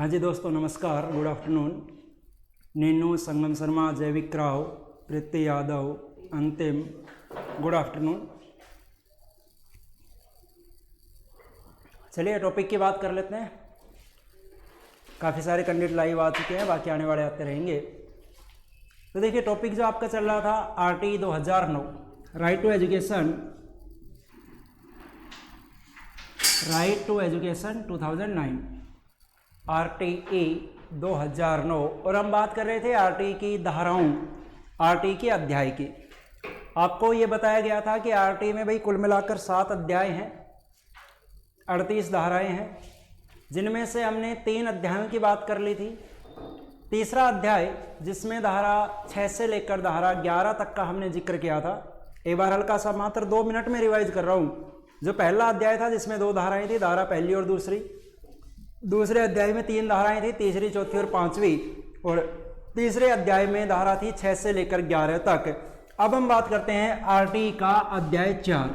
हाँ जी दोस्तों, नमस्कार, गुड आफ्टरनून। नीनू, संगम शर्मा, जैविक राव, प्रीति यादव, अंतिम, गुड आफ्टरनून। चलिए टॉपिक की बात कर लेते हैं। काफ़ी सारे कैंडिडेट लाइव आ चुके हैं, बाकी आने वाले आते रहेंगे। तो देखिए टॉपिक जो आपका चल रहा था RT 2009, right to education 2009, RTE 2009। और हम बात कर रहे थे आरटीई की धाराओं, आरटीई के अध्याय की। आपको ये बताया गया था कि आरटीई में भाई कुल मिलाकर 7 अध्याय हैं, 38 धाराएं हैं, जिनमें से हमने 3 अध्यायों की बात कर ली थी। तीसरा अध्याय जिसमें धारा 6 से लेकर धारा 11 तक का हमने जिक्र किया था। एक बार हल्का सा मात्र 2 मिनट में रिवाइज कर रहा हूँ। जो पहला अध्याय था जिसमें 2 धाराएं थी, धारा पहली और दूसरी। दूसरे अध्याय में 3 धाराएं थी, तीसरी, चौथी और 5वीं। और तीसरे अध्याय में धारा थी 6 से लेकर 11 तक। अब हम बात करते हैं आरटीई का अध्याय 4।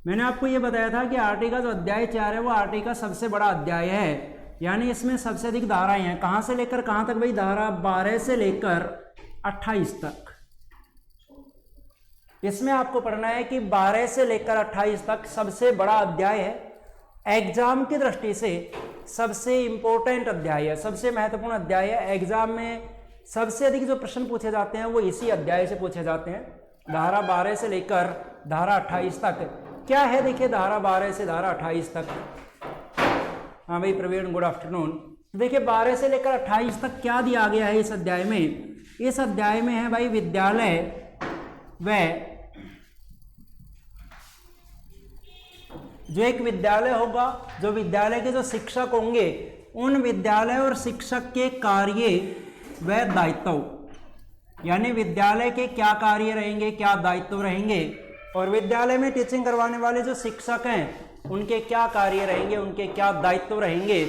मैंने आपको ये बताया था कि आरटीई का जो अध्याय 4 है वो आरटीई का सबसे बड़ा अध्याय है, यानी इसमें सबसे अधिक धाराएं हैं। कहाँ से लेकर कहाँ तक भाई? धारा 12 से लेकर 28 तक। इसमें आपको पढ़ना है कि 12 से लेकर 28 तक सबसे बड़ा अध्याय है। एग्जाम की दृष्टि से सबसे इंपॉर्टेंट अध्याय है, सबसे महत्वपूर्ण अध्याय है। एग्जाम में सबसे अधिक जो प्रश्न पूछे जाते हैं वो इसी अध्याय से पूछे जाते हैं, धारा 12 से लेकर धारा 28 तक। क्या है देखिए धारा 12 से धारा 28 तक। हाँ भाई प्रवीण, गुड आफ्टरनून। देखिए 12 से लेकर 28 तक क्या दिया गया है इस अध्याय में? इस अध्याय में है भाई विद्यालय व जो एक विद्यालय होगा, जो विद्यालय के जो शिक्षक होंगे, उन विद्यालय और शिक्षक के कार्य व दायित्व, यानी विद्यालय के क्या कार्य रहेंगे, क्या दायित्व रहेंगे, और विद्यालय में टीचिंग करवाने वाले जो शिक्षक हैं उनके क्या कार्य रहेंगे, उनके क्या दायित्व रहेंगे।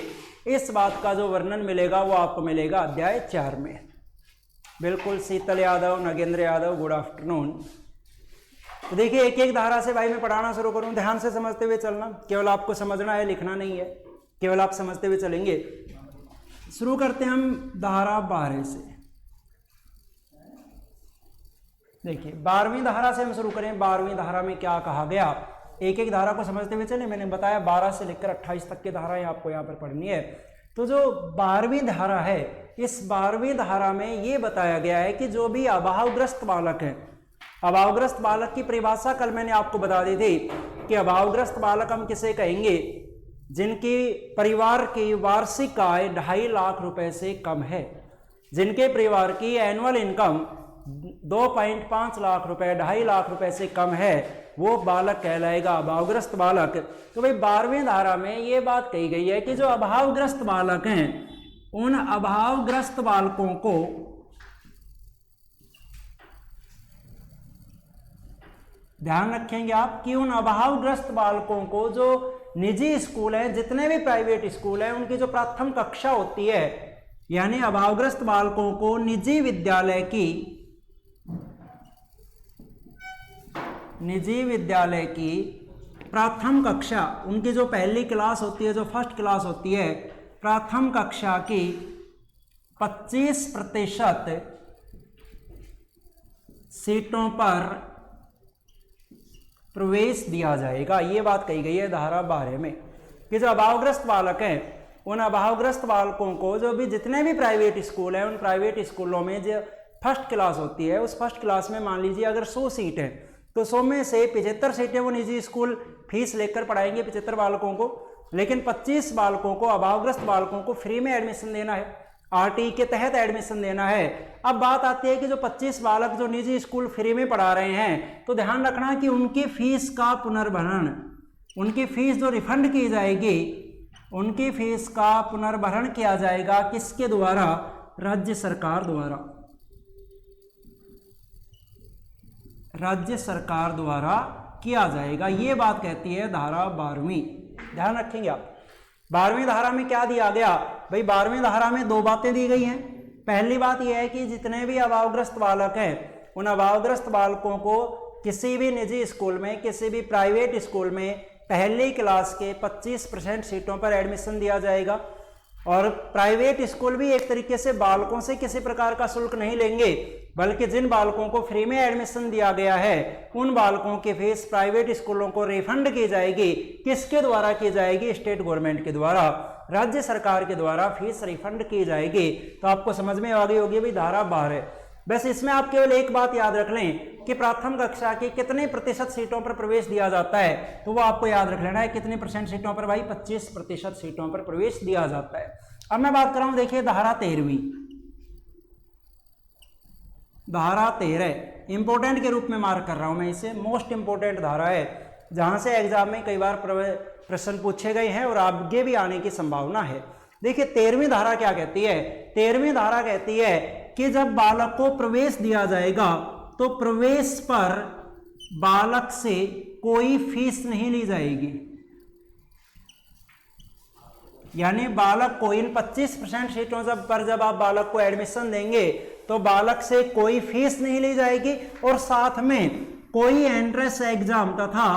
इस बात का जो वर्णन मिलेगा वो आपको मिलेगा अध्याय 4 में। बिल्कुल शीतल यादव, नगेंद्र यादव, गुड आफ्टरनून। तो देखिए एक एक धारा से भाई मैं पढ़ाना शुरू करूं, ध्यान से समझते हुए चलना। केवल आपको समझना है, लिखना नहीं है, केवल आप समझते हुए चलेंगे। शुरू करते हैं हम धारा 12 से। देखिए 12वीं धारा से हम शुरू करें। 12वीं धारा में क्या कहा गया, एक एक धारा को समझते हुए चले। मैंने बताया 12 से लेकर 28 तक की धाराएं आपको यहाँ पर पढ़नी है। तो जो 12वीं धारा है, इस 12वीं धारा में ये बताया गया है कि जो भी अभावग्रस्त बालक है, अभावग्रस्त बालक की परिभाषा कल मैंने आपको बता दी थी कि अभावग्रस्त बालक हम किसे कहेंगे? जिनकी परिवार की वार्षिक आय 2.5 लाख रुपए से कम है, जिनके परिवार की एनुअल इनकम 2.5 लाख रुपए, 2.5 लाख रुपए से कम है, वो बालक कहलाएगा अभावग्रस्त बालक। तो भाई 12वीं धारा में ये बात कही गई है कि जो अभावग्रस्त बालक हैं, उन अभावग्रस्त बालकों को ध्यान रखेंगे आप कि उन अभावग्रस्त बालकों को जो निजी स्कूल हैं, जितने भी प्राइवेट स्कूल हैं, उनकी जो प्रथम कक्षा होती है, यानी अभावग्रस्त बालकों को निजी विद्यालय की प्रथम कक्षा, उनकी जो पहली क्लास होती है, जो फर्स्ट क्लास होती है, प्रथम कक्षा की 25% सीटों पर प्रवेश दिया जाएगा। ये बात कही गई है धारा 12 में कि जो अभावग्रस्त बालक हैं, उन अभावग्रस्त बालकों को जो भी जितने भी प्राइवेट स्कूल हैं, उन प्राइवेट स्कूलों में जो फर्स्ट क्लास होती है, उस फर्स्ट क्लास में मान लीजिए अगर 100 सीट है, तो 100 में से 75 सीटें वो निजी स्कूल फीस लेकर पढ़ाएंगे 75 बालकों को, लेकिन 25 बालकों को, अभावग्रस्त बालकों को फ्री में एडमिशन देना है, आरटीई के तहत एडमिशन देना है। अब बात आती है कि जो 25 बालक जो निजी स्कूल फ्री में पढ़ा रहे हैं, तो ध्यान रखना कि उनकी फीस का पुनर्भरण, उनकी फीस जो रिफंड की जाएगी, उनकी फीस का पुनर्भरण किया जाएगा किसके द्वारा? राज्य सरकार द्वारा। राज्य सरकार द्वारा किया जाएगा। ये बात कहती है धारा 12वीं। ध्यान रखेंगे आप। 12वीं धारा में क्या दिया गया भाई? 12वीं धारा में 2 बातें दी गई हैं। पहली बात यह है कि जितने भी अभावग्रस्त बालक हैं, उन अभावग्रस्त बालकों को किसी भी निजी स्कूल में, किसी भी प्राइवेट स्कूल में पहली क्लास के 25% सीटों पर एडमिशन दिया जाएगा। और प्राइवेट स्कूल भी एक तरीके से बालकों से किसी प्रकार का शुल्क नहीं लेंगे, बल्कि जिन बालकों को फ्री में एडमिशन दिया गया है उन बालकों की फीस प्राइवेट स्कूलों को रिफंड की जाएगी। किसके द्वारा की जाएगी? स्टेट गवर्नमेंट के द्वारा, राज्य सरकार के द्वारा फीस रिफंड की जाएगी। तो आपको समझ में आ गई होगी भाई धारा 12। बस इसमें आप केवल एक बात याद रख लें कि प्राथमिक कक्षा की कितने प्रतिशत सीटों पर प्रवेश दिया जाता है, तो वो आपको याद रख लेना है। कितने परसेंट सीटों पर भाई? 25% सीटों पर प्रवेश दिया जाता है। अब मैं बात कर रहा हूं, देखिए धारा 13वीं, धारा 13 इंपोर्टेंट के रूप में मार्क कर रहा हूं मैं इसे, मोस्ट इंपोर्टेंट धारा है, जहां से एग्जाम में कई बार प्रश्न पूछे गए हैं और आगे भी आने की संभावना है। देखिए 13वीं धारा क्या कहती है? 13वीं धारा कहती है कि जब बालक को प्रवेश दिया जाएगा तो प्रवेश पर बालक से कोई फीस नहीं ली जाएगी। यानी बालक को इन 25% सीटों पर जब आप बालक को एडमिशन देंगे तो बालक से कोई फीस नहीं ली जाएगी और साथ में कोई एंट्रेंस एग्जाम तथा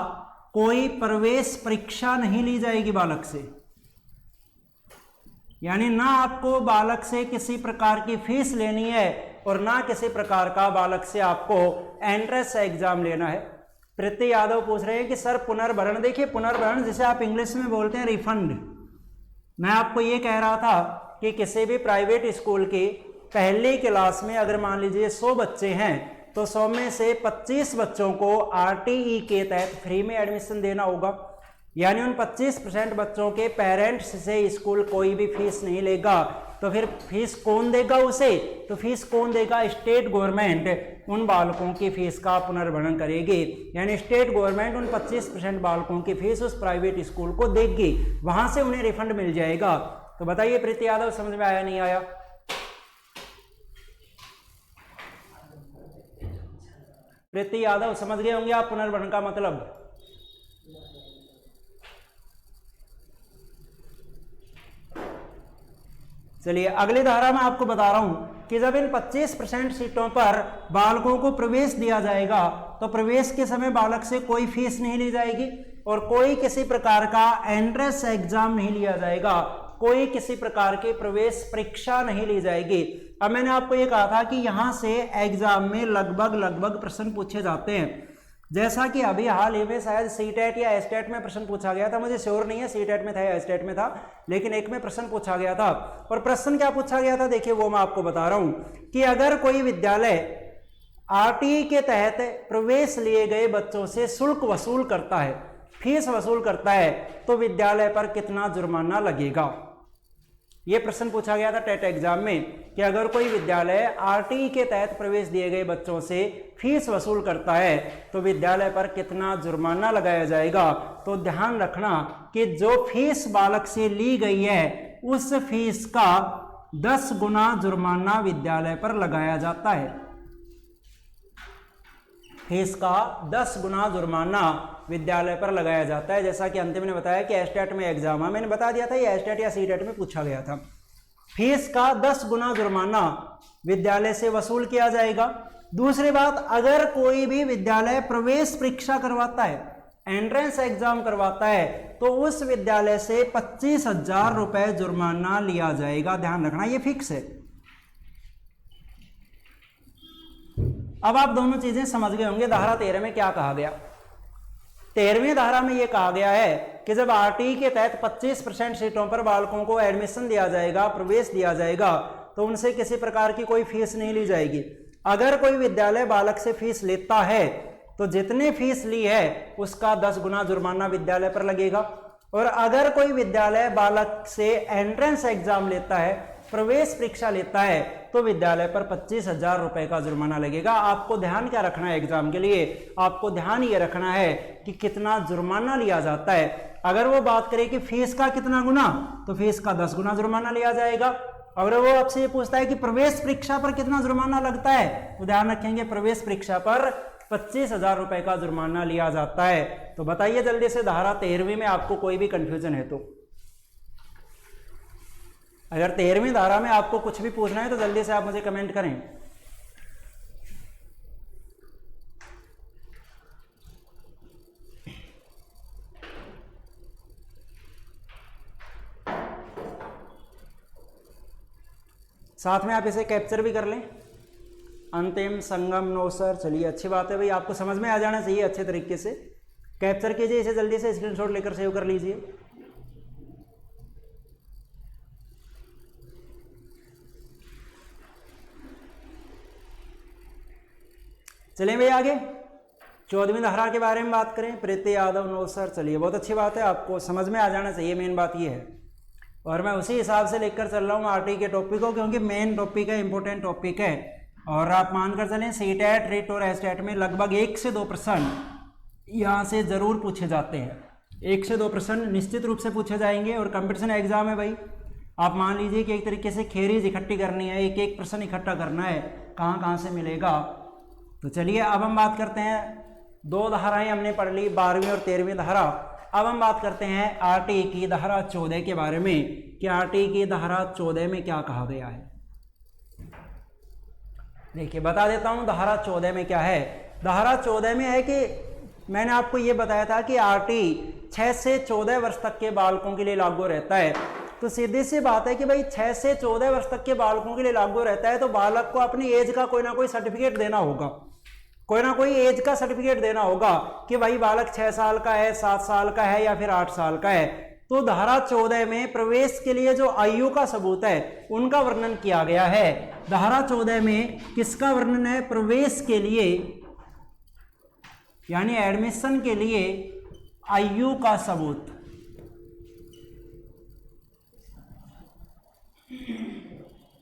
कोई प्रवेश परीक्षा नहीं ली जाएगी बालक से। यानी ना आपको बालक से किसी प्रकार की फीस लेनी है और ना किसी प्रकार का बालक से आपको एंट्रेंस एग्जाम लेना है। प्रीति यादव पूछ रहे हैं कि सर पुनर्भरण, देखिए पुनर्भरण जिसे आप इंग्लिश में बोलते हैं रिफंड, मैं आपको ये कह रहा था कि किसी भी प्राइवेट स्कूल की पहली क्लास में अगर मान लीजिए 100 बच्चे हैं तो 100 में से 25 बच्चों को RTE के तहत फ्री में एडमिशन देना होगा। यानी उन 25% बच्चों के पेरेंट्स से स्कूल कोई भी फीस नहीं लेगा। तो फिर फीस कौन देगा उसे? तो फीस कौन देगा? स्टेट गवर्नमेंट उन बालकों की फीस का पुनर्भरण करेगी। यानी स्टेट गवर्नमेंट उन 25% बालकों की फीस उस प्राइवेट स्कूल को देगी, वहां से उन्हें रिफंड मिल जाएगा। तो बताइए प्रीति यादव, समझ में आया नहीं आया? प्रीति यादव समझ गए होंगे आप पुनर्भरण का मतलब? चलिए अगली धारा में आपको बता रहा हूं कि जब इन 25% सीटों पर बालकों को प्रवेश दिया जाएगा तो प्रवेश के समय बालक से कोई फीस नहीं ली जाएगी और कोई किसी प्रकार का एंट्रेंस एग्जाम नहीं लिया जाएगा, कोई किसी प्रकार की प्रवेश परीक्षा नहीं ली जाएगी। अब मैंने आपको ये कहा था कि यहां से एग्जाम में लगभग प्रश्न पूछे जाते हैं, जैसा कि अभी हाल ही में शायद सीटेट या एस्टेट में प्रश्न पूछा गया था, मुझे श्योर नहीं है सीटेट में था या एस्टेट में था, लेकिन एक में प्रश्न पूछा गया था। और प्रश्न क्या पूछा गया था देखिए वो मैं आपको बता रहा हूं कि अगर कोई विद्यालय RTE के तहत प्रवेश लिए गए बच्चों से शुल्क वसूल करता है, फीस वसूल करता है, तो विद्यालय पर कितना जुर्माना लगेगा। यह प्रश्न पूछा गया था टेट एग्जाम में कि अगर कोई विद्यालय RTE के तहत प्रवेश दिए गए बच्चों से फीस वसूल करता है तो विद्यालय पर कितना जुर्माना लगाया जाएगा। तो ध्यान रखना कि जो फीस बालक से ली गई है उस फीस का 10 गुना जुर्माना विद्यालय पर लगाया जाता है। फीस का 10 गुना जुर्माना विद्यालय पर लगाया जाता है। जैसा कि अंतिम ने बताया कि एस्टेट में एग्जाम है, मैंने बता दिया था ये एस्टेट या सीटेट में पूछा गया था। फीस का 10 गुना जुर्माना विद्यालय से वसूल किया जाएगा। दूसरी बात, अगर कोई भी विद्यालय प्रवेश परीक्षा करवाता है, एंट्रेंस एग्जाम करवाता है, तो उस विद्यालय से 25,000 रुपए जुर्माना लिया जाएगा। ध्यान रखना ये फिक्स है। अब आप दोनों चीजें समझ गए होंगे धारा 13 में क्या कहा गया। 13वीं धारा में यह कहा गया है कि जब RTE के तहत 25% सीटों पर बालकों को एडमिशन दिया जाएगा, प्रवेश दिया जाएगा, तो उनसे किसी प्रकार की कोई फीस नहीं ली जाएगी। अगर कोई विद्यालय बालक से फीस लेता है तो जितनी फीस ली है उसका 10 गुना जुर्माना विद्यालय पर लगेगा। और अगर कोई विद्यालय बालक से एंट्रेंस एग्जाम लेता है, प्रवेश परीक्षा लेता है, तो विद्यालय पर 25,000 रुपए का जुर्माना लगेगा। आपको ध्यान क्या रखना है एग्जाम के लिए? आपको ध्यान ये रखना है कि कितना जुर्माना लिया जाता है। अगर वो बात करें कि फीस का कितना गुना, तो फीस का 10 गुना जुर्माना लिया जाएगा। अगर वो आपसे ये पूछता है कि प्रवेश परीक्षा पर कितना जुर्माना लगता है, तो ध्यान रखेंगे प्रवेश परीक्षा पर 25,000 रुपए का जुर्माना लिया जाता है। तो बताइए जल्दी से धारा 13वीं में आपको कोई भी कंफ्यूजन है तो? अगर 13वीं धारा में आपको कुछ भी पूछना है तो जल्दी से आप मुझे कमेंट करें। साथ में आप इसे कैप्चर भी कर लें। अंतिम संगम नो सर, चलिए अच्छी बात है भाई, आपको समझ में आ जाना चाहिए अच्छे तरीके से। कैप्चर कीजिए इसे, जल्दी से स्क्रीनशॉट लेकर सेव कर लीजिए। चलिए भाई आगे 14वीं धारा के बारे में बात करें। प्रीति यादव नो सर, चलिए बहुत अच्छी बात है, आपको समझ में आ जाना चाहिए, मेन बात ये है। और मैं उसी हिसाब से लेकर चल रहा हूँ आरटी के टॉपिक को, क्योंकि मेन टॉपिक है, इंपॉर्टेंट टॉपिक है। और आप मानकर चलें सीटेट, रिट और एस्टेट में लगभग 1 से 2 प्रश्न यहाँ से जरूर पूछे जाते हैं। 1 से 2 प्रश्न निश्चित रूप से पूछे जाएंगे। और कंपटीशन एग्जाम है भाई, आप मान लीजिए कि एक तरीके से खेरीज इकट्ठी करनी है, एक एक प्रश्न इकट्ठा करना है, कहाँ कहाँ से मिलेगा। तो चलिए अब हम बात करते हैं, 2 धाराएं हमने पढ़ ली, 12वीं और 13वीं धारा। अब हम बात करते हैं आरटी की धारा 14 के बारे में कि आरटी की धारा 14 में क्या कहा गया है। देखिए बता देता हूं धारा 14 में क्या है। धारा 14 में है कि मैंने आपको ये बताया था कि आरटी 6 से 14 वर्ष तक के बालकों के लिए लागू रहता है। तो सीधी सी बात है कि भाई 6 से 14 वर्ष तक के बालकों के लिए लागू रहता है, तो बालक को अपनी एज का कोई ना कोई सर्टिफिकेट देना होगा, कोई ना कोई एज का सर्टिफिकेट देना होगा कि भाई बालक 6 साल का है, 7 साल का है या फिर 8 साल का है। तो धारा 14 में प्रवेश के लिए जो आयु का सबूत है उनका वर्णन किया गया है। धारा 14 में किसका वर्णन है? प्रवेश के लिए, यानी एडमिशन के लिए आयु का सबूत।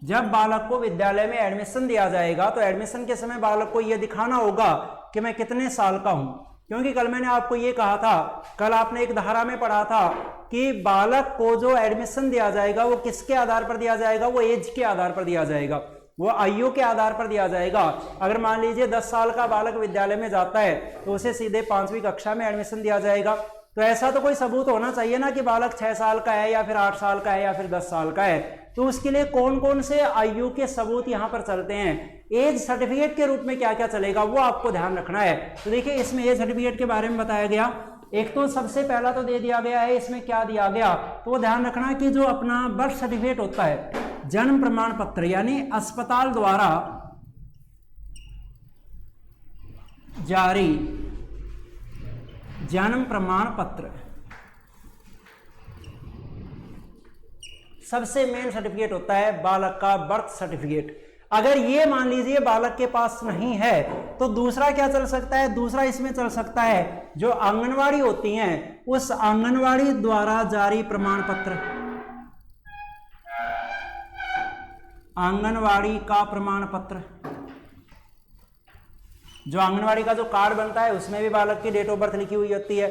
जब बालक को विद्यालय में एडमिशन दिया जाएगा तो एडमिशन के समय बालक को यह दिखाना होगा कि मैं कितने साल का हूं। क्योंकि कल मैंने आपको यह कहा था, कल आपने एक धारा में पढ़ा था कि बालक को जो एडमिशन दिया जाएगा वो किसके आधार पर दिया जाएगा? वो एज के आधार पर दिया जाएगा, वो आयु के आधार पर दिया जाएगा। अगर मान लीजिए 10 साल का बालक विद्यालय में जाता है तो उसे सीधे 5वीं कक्षा में एडमिशन दिया जाएगा। तो ऐसा तो कोई सबूत होना चाहिए ना कि बालक 6 साल का है या फिर 8 साल का है या फिर 10 साल का है। तो उसके लिए कौन कौन से आयु के सबूत यहाँ पर चलते हैं, एज सर्टिफिकेट के रूप में क्या क्या चलेगा, वो आपको ध्यान रखना है। तो देखिए इसमें एज सर्टिफिकेट के बारे में बताया गया। एक तो सबसे पहला तो दे दिया गया है, इसमें क्या दिया गया तो वो ध्यान रखना कि जो अपना बर्थ सर्टिफिकेट होता है, जन्म प्रमाण पत्र, यानी अस्पताल द्वारा जारी जन्म प्रमाण पत्र सबसे मेन सर्टिफिकेट होता है बालक का बर्थ सर्टिफिकेट। अगर ये मान लीजिए बालक के पास नहीं है तो दूसरा क्या चल सकता है? दूसरा इसमें चल सकता है जो आंगनवाड़ी होती हैं, उस आंगनवाड़ी द्वारा जारी प्रमाण पत्र, आंगनवाड़ी का प्रमाण पत्र। जो आंगनवाड़ी का जो कार्ड बनता है उसमें भी बालक की डेट ऑफ बर्थ लिखी हुई होती है।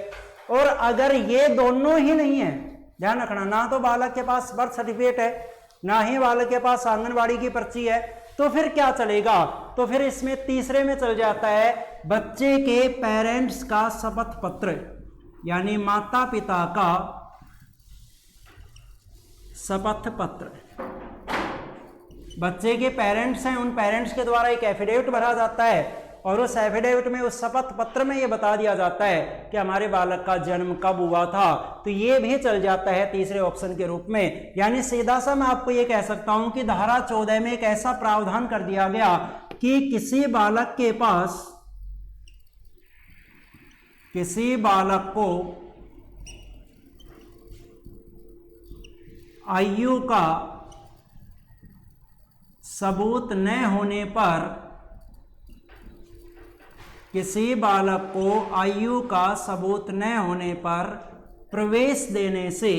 और अगर ये दोनों ही नहीं है, ध्यान रखना, ना तो बालक के पास बर्थ सर्टिफिकेट है ना ही बालक के पास आंगनवाड़ी की पर्ची है, तो फिर क्या चलेगा? तो फिर इसमें तीसरे में चल जाता है बच्चे के पेरेंट्स का शपथ पत्र, यानी माता पिता का शपथ पत्र। बच्चे के पेरेंट्स हैं, उन पेरेंट्स के द्वारा एक एफिडेविट भरा जाता है और उस एफिडेविट में, उस शपथ पत्र में यह बता दिया जाता है कि हमारे बालक का जन्म कब हुआ था। तो ये भी चल जाता है तीसरे ऑप्शन के रूप में। यानी सीधा सा मैं आपको ये कह सकता हूं कि धारा 14 में एक ऐसा प्रावधान कर दिया गया कि किसी बालक के पास, किसी बालक को आयु का सबूत न होने पर, किसी बालक को आयु का सबूत न होने पर प्रवेश देने से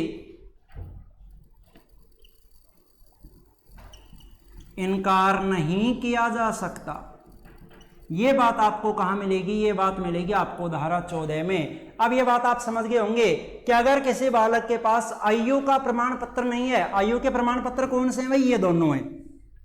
इनकार नहीं किया जा सकता। ये बात आपको कहां मिलेगी? ये बात मिलेगी आपको धारा 14 में। अब ये बात आप समझ गए होंगे कि अगर किसी बालक के पास आयु का प्रमाण पत्र नहीं है, आयु के प्रमाण पत्र कौन से हैं भाई? ये दोनों हैं,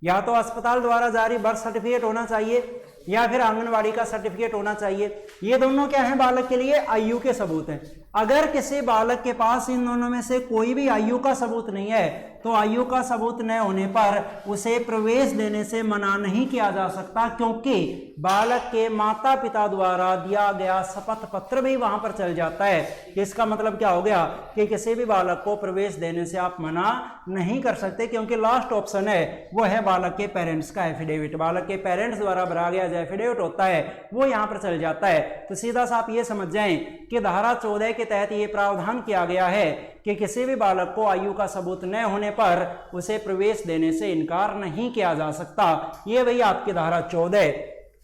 या तो अस्पताल द्वारा जारी बर्थ सर्टिफिकेट होना चाहिए या फिर आंगनवाड़ी का सर्टिफिकेट होना चाहिए। ये दोनों क्या है? बालक के लिए आयु के सबूत हैं। अगर किसी बालक के पास इन दोनों में से कोई भी आयु का सबूत नहीं है तो आयु का सबूत न होने पर उसे प्रवेश देने से मना नहीं किया जा सकता, क्योंकि बालक के माता पिता द्वारा दिया गया शपथ पत्र भी वहां पर चल जाता है। इसका मतलब क्या हो गया कि किसी भी बालक को प्रवेश देने से आप मना नहीं कर सकते, क्योंकि लास्ट ऑप्शन है वो है बालक के पेरेंट्स का एफिडेविट। बालक के पेरेंट्स द्वारा भरा गया जो एफिडेविट होता है वो यहाँ पर चल जाता है। तो सीधा सा आप ये समझ जाएं कि धारा 14 के तहत ये प्रावधान किया गया है कि किसी भी बालक को आयु का सबूत न होने पर उसे प्रवेश देने से इनकार नहीं किया जा सकता। ये वही आपकी धारा 14।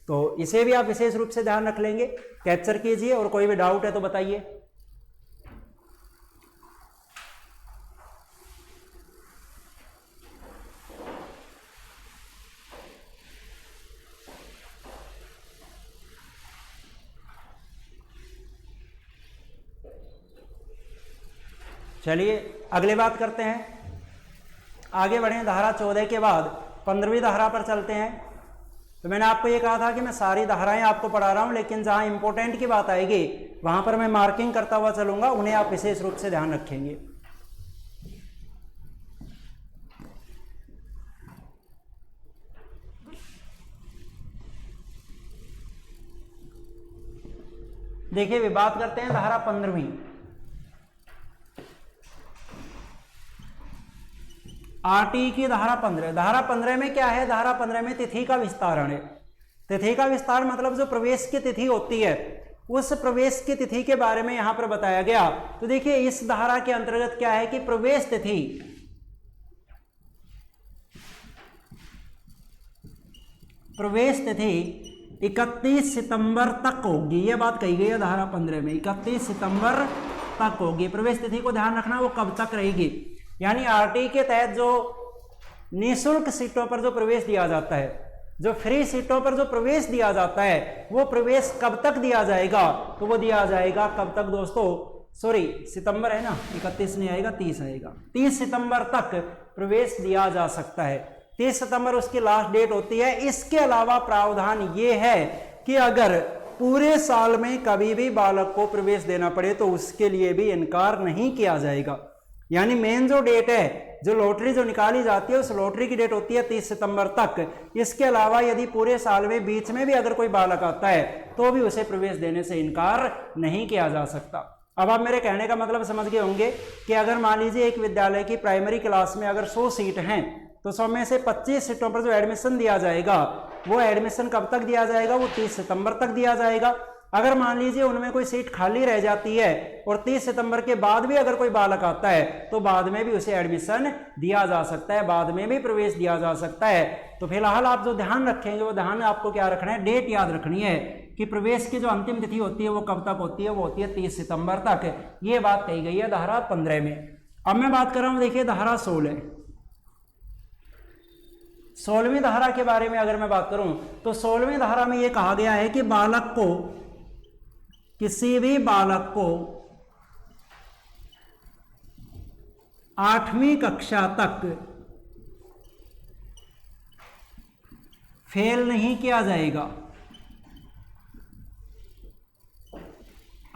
तो इसे भी आप विशेष रूप से ध्यान रख लेंगे, कैप्चर कीजिए, और कोई भी डाउट है तो बताइए। चलिए अगले बात करते हैं, आगे बढ़ें। धारा 14 के बाद 15वीं धारा पर चलते हैं। तो मैंने आपको ये कहा था कि मैं सारी धाराएं आपको पढ़ा रहा हूं, लेकिन जहां इंपॉर्टेंट की बात आएगी वहां पर मैं मार्किंग करता हुआ चलूंगा, उन्हें आप विशेष रूप से ध्यान रखेंगे। देखिए बात करते हैं धारा 15वीं। आरटी की धारा 15। धारा 15 में क्या है? धारा 15 में तिथि का विस्तारण है। तिथि का विस्तार मतलब जो प्रवेश की तिथि होती है उस प्रवेश की तिथि के बारे में यहां पर बताया गया। तो देखिए इस धारा के अंतर्गत क्या है कि प्रवेश तिथि प्रवेश तिथि 31 सितंबर तक होगी। यह बात कही गई है धारा 15 में, 31 सितंबर तक होगी। प्रवेश तिथि को ध्यान रखना वो कब तक रहेगी, यानी आरटी के तहत जो निःशुल्क सीटों पर जो प्रवेश दिया जाता है, जो फ्री सीटों पर जो प्रवेश दिया जाता है, वो प्रवेश कब तक दिया जाएगा? तो वो दिया जाएगा कब तक दोस्तों? सॉरी सितंबर है ना, 31 नहीं आएगा, 30 आएगा। 30 सितंबर तक प्रवेश दिया जा सकता है। 30 सितंबर उसकी लास्ट डेट होती है। इसके अलावा प्रावधान ये है कि अगर पूरे साल में कभी भी बालक को प्रवेश देना पड़े तो उसके लिए भी इनकार नहीं किया जाएगा। यानी मेन जो डेट है, जो लॉटरी जो निकाली जाती है, उस लॉटरी की डेट होती है 30 सितंबर तक। इसके अलावा यदि पूरे साल में बीच में भी अगर कोई बालक आता है तो भी उसे प्रवेश देने से इनकार नहीं किया जा सकता। अब आप मेरे कहने का मतलब समझ गए होंगे कि अगर मान लीजिए एक विद्यालय की प्राइमरी क्लास में अगर 100 सीट हैं तो 100 में से 25 सीटों पर जो एडमिशन दिया जाएगा वो एडमिशन कब तक दिया जाएगा? वो 30 सितंबर तक दिया जाएगा। अगर मान लीजिए उनमें कोई सीट खाली रह जाती है और 30 सितंबर के बाद भी अगर कोई बालक आता है तो बाद में भी उसे एडमिशन दिया जा सकता है, बाद में भी प्रवेश दिया जा सकता है। तो फिलहाल आप जो ध्यान रखेंगे वो ध्यान आपको क्या रखना है? डेट याद रखनी है कि प्रवेश की जो अंतिम तिथि होती है वो कब तक होती है? वो होती है 30 सितंबर तक। ये बात कही गई है धारा 15 में। अब मैं बात कर रहा हूं, देखिए धारा 16। 16वीं धारा के बारे में अगर मैं बात करूं तो 16वीं धारा में यह कहा गया है कि बालक को, किसी भी बालक को 8वीं कक्षा तक फेल नहीं किया जाएगा।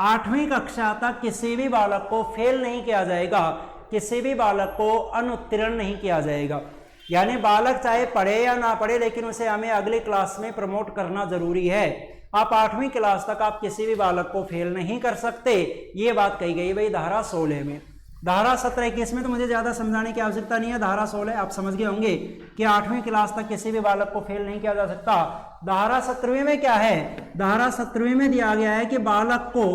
8वीं कक्षा तक किसी भी बालक को फेल नहीं किया जाएगा, किसी भी बालक को अनुत्तीर्ण नहीं किया जाएगा। यानी बालक चाहे पढ़े या ना पढ़े लेकिन उसे हमें अगली क्लास में प्रमोट करना जरूरी है। आप 8वीं क्लास तक आप किसी भी बालक को फेल नहीं कर सकते। ये बात कही गई भाई धारा 16 में। धारा 17-21 में तो मुझे ज्यादा समझाने की आवश्यकता नहीं है। धारा 16 आप समझ गए होंगे कि 8वीं क्लास तक किसी भी बालक को फेल नहीं किया जा सकता। धारा 17वीं में क्या है? धारा 17वीं में दिया गया है कि बालक को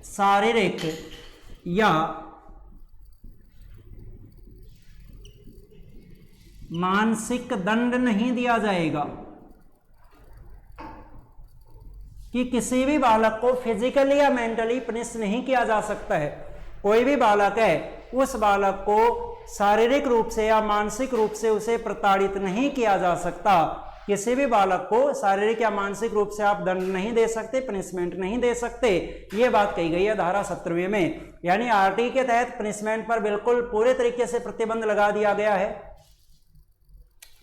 शारीरिक या मानसिक दंड नहीं दिया जाएगा, कि किसी भी बालक को फिजिकली या मेंटली पनिश नहीं किया जा सकता है। कोई भी बालक है उस बालक को शारीरिक रूप से या मानसिक रूप से उसे प्रताड़ित नहीं किया जा सकता। किसी भी बालक को शारीरिक या मानसिक रूप से आप दंड नहीं दे सकते, पनिशमेंट नहीं दे सकते। ये बात कही गई है धारा 17वीं में। यानी आरटी के तहत पनिशमेंट पर बिल्कुल पूरे तरीके से प्रतिबंध लगा दिया गया है।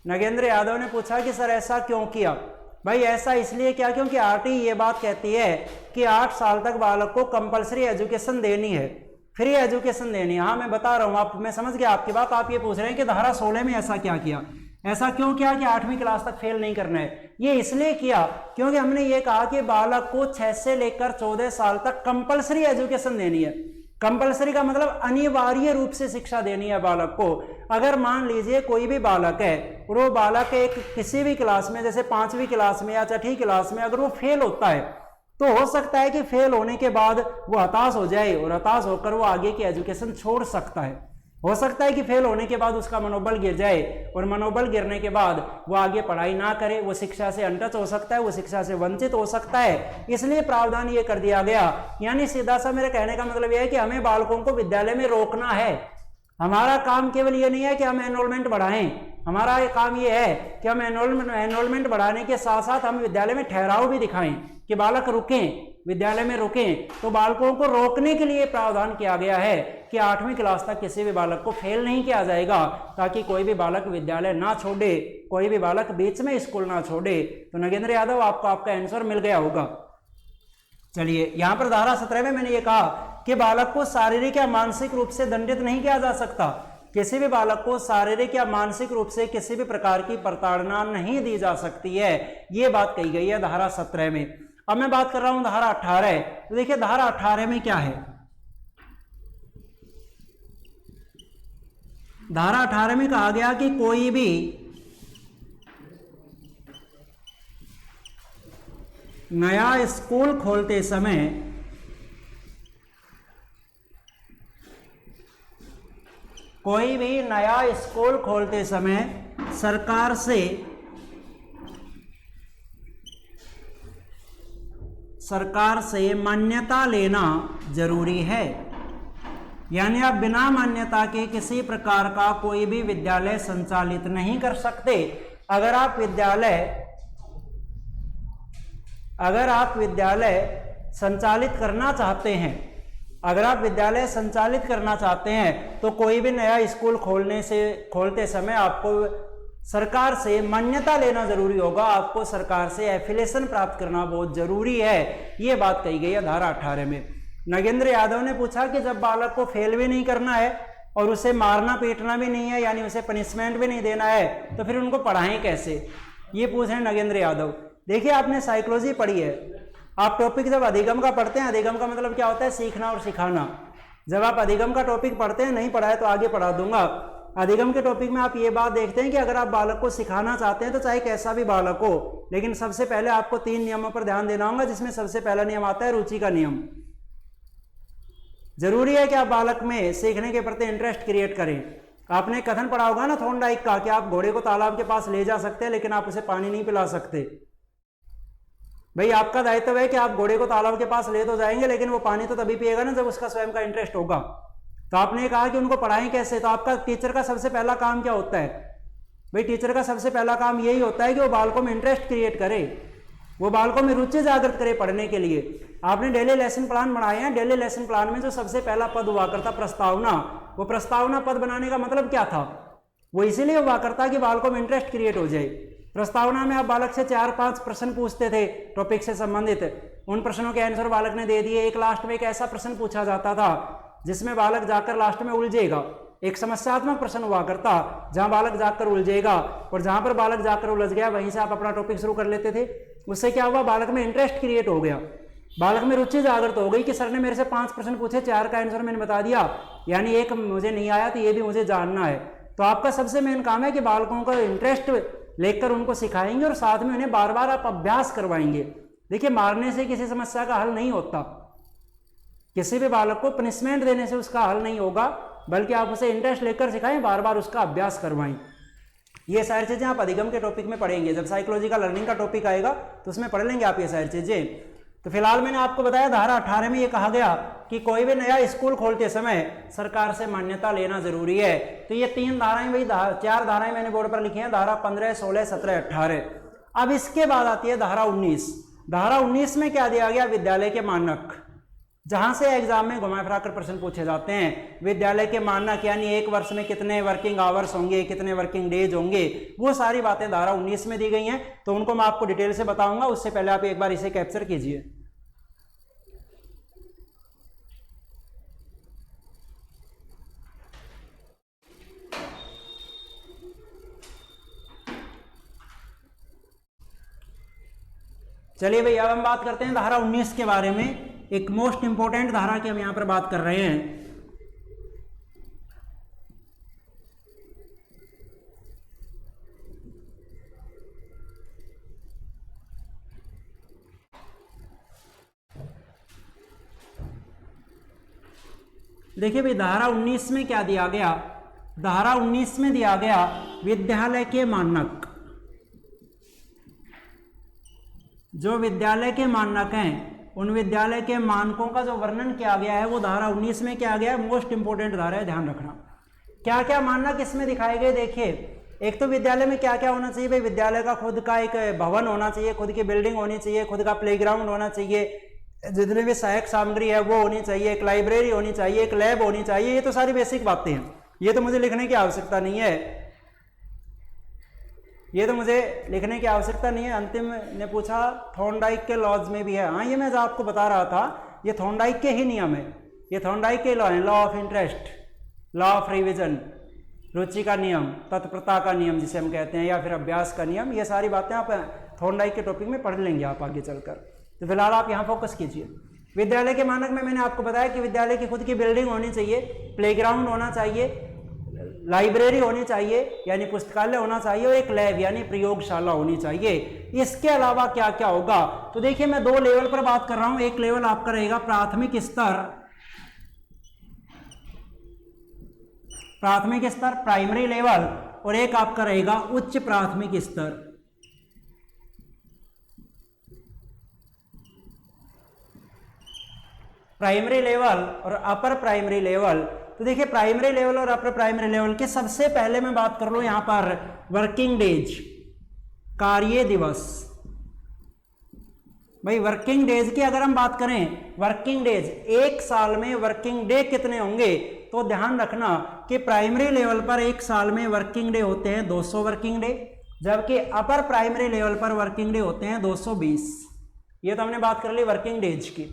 नगेंद्र यादव ने पूछा कि सर ऐसा क्यों किया? भाई ऐसा इसलिए क्या, क्योंकि आरटी ये बात कहती है कि 8 साल तक बालक को कंपलसरी एजुकेशन देनी है, फ्री एजुकेशन देनी है। हाँ मैं बता रहा हूँ आप, मैं समझ गया आपकी बात। आप ये पूछ रहे हैं कि धारा 16 में ऐसा क्या किया, ऐसा क्यों किया कि 8वीं क्लास तक फेल नहीं करना है। ये इसलिए किया क्योंकि हमने ये कहा कि बालक को 6 से लेकर 14 साल तक कंपलसरी एजुकेशन देनी है। कंपलसरी का मतलब अनिवार्य रूप से शिक्षा देनी है बालक को। अगर मान लीजिए कोई भी बालक है और वो बालक एक किसी भी क्लास में, जैसे 5वीं क्लास में या 6ठी क्लास में अगर वो फेल होता है, तो हो सकता है कि फेल होने के बाद वो हताश हो जाए और हताश होकर वो आगे की एजुकेशन छोड़ सकता है। हो सकता है कि फेल होने के बाद उसका मनोबल गिर जाए और मनोबल गिरने के बाद वो आगे पढ़ाई ना करे, वो शिक्षा से अनटच हो सकता है, वो शिक्षा से वंचित हो सकता है। इसलिए प्रावधान ये कर दिया गया। यानी सीधा सा मेरे कहने का मतलब यह है कि हमें बालकों को विद्यालय में रोकना है। हमारा काम केवल ये नहीं है कि हम एनरोलमेंट बढ़ाएं, हमारा काम ये है कि हम एनरोलमेंट बढ़ाने के साथ साथ हम विद्यालय में ठहराव भी दिखाएं कि बालक रुकें, विद्यालय में रुकें। तो बालकों को रोकने के लिए प्रावधान किया गया है कि 8वीं क्लास तक किसी भी बालक को फेल नहीं किया जाएगा, ताकि कोई भी बालक विद्यालय ना छोड़े, कोई भी बालक बीच में स्कूल ना छोड़े। तो नगेंद्र यादव आपको आपका आंसर मिल गया होगा। चलिए यहाँ पर धारा 17 में मैंने ये कहा कि बालक को शारीरिक या मानसिक रूप से दंडित नहीं किया जा सकता। किसी भी बालक को शारीरिक या मानसिक रूप से किसी भी प्रकार की प्रताड़ना नहीं दी जा सकती है, ये बात कही गई है धारा 17 में। अब मैं बात कर रहा हूं धारा 18। तो देखिए धारा 18 में क्या है। धारा 18 में कहा गया कि कोई भी नया स्कूल खोलते समय सरकार से मान्यता लेना जरूरी है। यानी आप बिना मान्यता के किसी प्रकार का कोई भी विद्यालय संचालित नहीं कर सकते। अगर आप विद्यालय संचालित करना चाहते हैं, तो कोई भी नया स्कूल खोलते समय आपको सरकार से मान्यता लेना जरूरी होगा, आपको सरकार से एफिलिएशन प्राप्त करना बहुत जरूरी है। ये बात कही गई है धारा 18 में। नगेंद्र यादव ने पूछा कि जब बालक को फेल भी नहीं करना है और उसे मारना पीटना भी नहीं है, यानी उसे पनिशमेंट भी नहीं देना है, तो फिर उनको पढ़ाएं कैसे, ये पूछ रहे नगेंद्र यादव। देखिए आपने साइकोलॉजी पढ़ी है, आप टॉपिक जब अधिगम का पढ़ते हैं, अधिगम का मतलब क्या होता है, सीखना और सिखाना। जब आप अधिगम का टॉपिक पढ़ते हैं, नहीं पढ़ा है तो आगे पढ़ा दूंगा, अधिगम के टॉपिक में आप ये बात देखते हैं कि अगर आप बालक को सिखाना चाहते हैं, तो चाहे कैसा भी बालक हो, लेकिन सबसे पहले आपको 3 नियमों पर ध्यान देना होगा, जिसमें सबसे पहला नियम आता है रुचि का नियम। जरूरी है कि आप बालक में सीखने के प्रति इंटरेस्ट क्रिएट करें। आपने कथन पढ़ा होगा ना थॉर्नडाइक का, कि आप घोड़े को तालाब के पास ले जा सकते हैं लेकिन आप उसे पानी नहीं पिला सकते। भाई आपका दायित्व है कि आप घोड़े को तालाब के पास ले तो जाएंगे, लेकिन वो पानी तो तभी पिएगा ना जब उसका स्वयं का इंटरेस्ट होगा। तो आपने कहा कि उनको पढ़ाएं कैसे, तो आपका टीचर का सबसे पहला काम क्या होता है। भाई टीचर का सबसे पहला काम यही होता है कि वो बालकों में इंटरेस्ट क्रिएट करे, वो बालकों में रुचि जागृत करे पढ़ने के लिए। आपने डेली लेसन प्लान बनाए हैं, डेली लेसन प्लान में जो सबसे पहला पद हुआ करता प्रस्तावना, वो प्रस्तावना पद बनाने का मतलब क्या था, वो इसीलिए हुआ करता कि बालकों में इंटरेस्ट क्रिएट हो जाए। प्रस्तावना में आप बालक से 4-5 प्रश्न पूछते थे टॉपिक से संबंधित, उन प्रश्नों के आंसर बालक ने दे दिए। एक लास्ट में एक ऐसा प्रश्न पूछा जाता था जिसमें बालक जाकर लास्ट में उलझेगा, एक समस्यात्मक प्रश्न हुआ करता जहां बालक जाकर उलझेगा, और जहां पर बालक जाकर उलझ गया वहीं से आप अपना टॉपिक शुरू कर लेते थे। उससे क्या हुआ, बालक में इंटरेस्ट क्रिएट हो गया, बालक में रुचि जागृत हो गई कि सर ने मेरे से 5 प्रश्न पूछे, 4 का आंसर मैंने बता दिया, यानी एक मुझे नहीं आया तो ये भी मुझे जानना है। तो आपका सबसे मेन काम है कि बालकों का इंटरेस्ट लेकर उनको सिखाएंगे और साथ में उन्हें बार बार आप अभ्यास करवाएंगे। देखिए मारने से किसी समस्या का हल नहीं होता, किसी भी बालक को पनिशमेंट देने से उसका हल नहीं होगा, बल्कि आप उसे इंटरेस्ट लेकर सिखाएं, बार बार उसका अभ्यास करवाएं। ये सारी चीजें आप अधिगम के टॉपिक में पढ़ेंगे, जब साइकोलॉजिकल लर्निंग का टॉपिक आएगा तो उसमें पढ़ लेंगे आप ये सारी चीजें। तो फिलहाल मैंने आपको बताया धारा 18 में ये कहा गया कि कोई भी नया स्कूल खोलते समय सरकार से मान्यता लेना जरूरी है। तो ये 3 धाराएं, वही 4 धाराएं मैंने बोर्ड पर लिखी हैं, धारा 15, 16, 17, 18। अब इसके बाद आती है धारा 19। धारा 19 में क्या दिया गया, विद्यालय के मानक। जहां से एग्जाम में घुमा फिरा कर प्रश्न पूछे जाते हैं। विद्यालय के मानक यानी एक वर्ष में कितने वर्किंग आवर्स होंगे, कितने वर्किंग डेज होंगे, वो सारी बातें धारा 19 में दी गई हैं, तो उनको मैं आपको डिटेल से बताऊंगा। उससे पहले आप एक बार इसे कैप्चर कीजिए। चलिए भाई, अब हम बात करते हैं धारा 19 के बारे में। एक मोस्ट इंपोर्टेंट धारा की हम यहां पर बात कर रहे हैं। देखिए भाई, धारा 19 में क्या दिया गया? धारा 19 में दिया गया विद्यालय के मानक। जो विद्यालय के मानक हैं, उन विद्यालय के मानकों का जो वर्णन किया गया है वो धारा 19 में किया गया है। मोस्ट इंपोर्टेंट धारा है, ध्यान रखना। क्या क्या मानक इसमें दिखाए गए? देखिए, एक तो विद्यालय में क्या क्या होना चाहिए भाई। विद्यालय का खुद का एक भवन होना चाहिए, खुद की बिल्डिंग होनी चाहिए, खुद का प्लेग्राउंड होना चाहिए, जितने भी सहायक सामग्री है वो होनी चाहिए, एक लाइब्रेरी होनी चाहिए, एक लैब होनी चाहिए। ये तो सारी बेसिक बातें हैं, ये तो मुझे लिखने की आवश्यकता नहीं है, ये तो मुझे लिखने की आवश्यकता नहीं है। अंतिम ने पूछा थॉर्नडाइक के लॉज में भी है। हाँ, ये मैं जो आपको बता रहा था, ये थॉर्नडाइक के ही नियम है, ये थॉर्नडाइक के लॉ है। Law of interest, law of revision, रुचि का नियम, तत्परता का नियम जिसे हम कहते हैं, या फिर अभ्यास का नियम, ये सारी बातें आप थॉर्नडाइक के टॉपिक में पढ़ लेंगे आप आगे चलकर। तो फिलहाल आप यहाँ फोकस कीजिए। विद्यालय के मानक में मैंने आपको बताया कि विद्यालय की खुद की बिल्डिंग होनी चाहिए, प्लेग्राउंड होना चाहिए, लाइब्रेरी होनी चाहिए यानी पुस्तकालय होना चाहिए, और एक लैब यानी प्रयोगशाला होनी चाहिए। इसके अलावा क्या क्या होगा? तो देखिए, मैं दो लेवल पर बात कर रहा हूं। एक लेवल आपका रहेगा प्राथमिक स्तर, प्राइमरी लेवल, और एक आपका रहेगा उच्च प्राथमिक स्तर। प्राइमरी लेवल और अपर प्राइमरी लेवल। तो देखिए, प्राइमरी लेवल और अपर प्राइमरी लेवल के सबसे पहले मैं बात कर लूं यहां पर वर्किंग डेज, कार्य दिवस। भाई, वर्किंग डेज की अगर हम बात करें, वर्किंग डेज, एक साल में वर्किंग डे कितने होंगे? तो ध्यान रखना कि प्राइमरी लेवल पर एक साल में वर्किंग डे होते हैं 200 वर्किंग डे, जबकि अपर प्राइमरी लेवल पर वर्किंग डे होते हैं 220। ये तो हमने बात कर ली वर्किंग डेज की।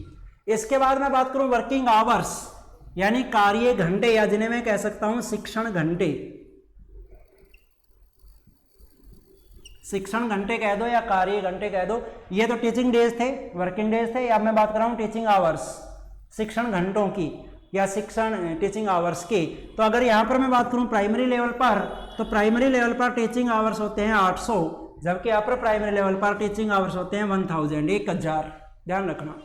इसके बाद मैं बात करूं वर्किंग आवर्स यानी कार्य घंटे, या जिन्हें मैं कह सकता हूं शिक्षण घंटे। शिक्षण घंटे कह दो या कार्य घंटे कह दो। ये तो टीचिंग डेज थे, वर्किंग डेज थे। अब मैं बात कर रहा हूं टीचिंग आवर्स, शिक्षण घंटों की या शिक्षण टीचिंग आवर्स की। तो अगर यहां पर मैं बात करूं प्राइमरी लेवल पर, तो प्राइमरी लेवल पर टीचिंग आवर्स होते हैं 800, जबकि अपर प्राइमरी लेवल पर टीचिंग आवर्स होते हैं 1000, 1000। ध्यान रखना,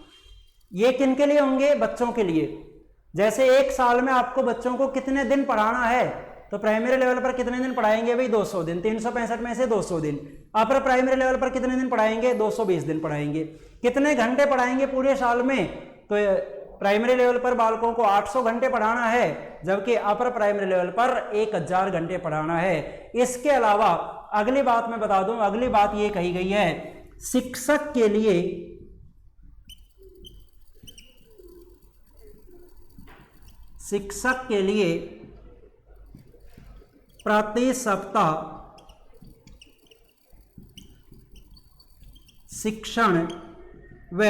ये किन के लिए होंगे? बच्चों के लिए। जैसे एक साल में आपको बच्चों को कितने दिन पढ़ाना है, तो प्राइमरी लेवल पर कितने दिन पढ़ाएंगे भाई? 200 दिन, 365 में से 200 दिन। अपर प्राइमरी लेवल पर कितने दिन पढ़ाएंगे? 220 दिन पढ़ाएंगे। कितने घंटे पढ़ाएंगे पूरे साल में? तो प्राइमरी लेवल पर बालकों को 800 घंटे पढ़ाना है, जबकि अपर प्राइमरी लेवल पर 1000 घंटे पढ़ाना है। इसके अलावा अगली बात मैं बता दूं, अगली बात ये कही गई है, शिक्षक के लिए प्रति सप्ताह शिक्षण व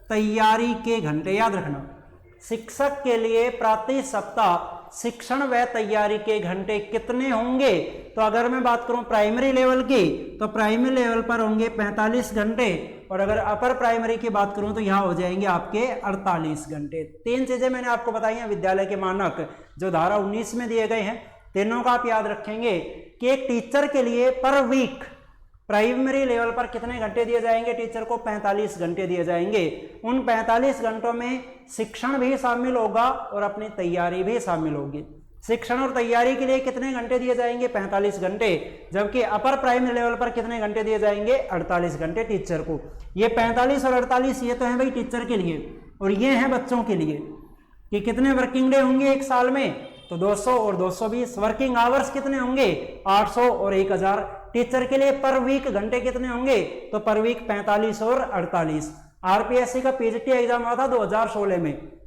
तैयारी के घंटे। याद रखना, शिक्षक के लिए प्रति सप्ताह शिक्षण व तैयारी के घंटे कितने होंगे? तो अगर मैं बात करूं प्राइमरी लेवल की, तो प्राइमरी लेवल पर होंगे 45 घंटे, और अगर अपर प्राइमरी की बात करूं तो यहां हो जाएंगे आपके 48 घंटे। तीन चीजें मैंने आपको बताई हैं विद्यालय के मानक जो धारा 19 में दिए गए हैं। तीनों का आप याद रखेंगे कि एक टीचर के लिए पर वीक प्राइमरी लेवल पर कितने घंटे दिए जाएंगे? टीचर को 45 घंटे दिए जाएंगे। उन 45 घंटों में शिक्षण भी शामिल होगा और अपनी तैयारी भी शामिल होगी। शिक्षण और तैयारी के लिए कितने घंटे दिए जाएंगे? 45 घंटे, जबकि अपर प्राइमरी लेवल पर कितने घंटे दिए जाएंगे? 48 घंटे टीचर को। ये 45 और 48 ये तो है भाई टीचर के लिए, और ये है बच्चों के लिए कि कितने वर्किंग डे होंगे एक साल में? तो 200 और 220। वर्किंग आवर्स कितने होंगे? 800 और 1000। टीचर के लिए पर वीक घंटे कितने होंगे? तो पर वीक 45 और 48। आरपीएससी का पीजीटी एग्जाम हुआ था 2016 में।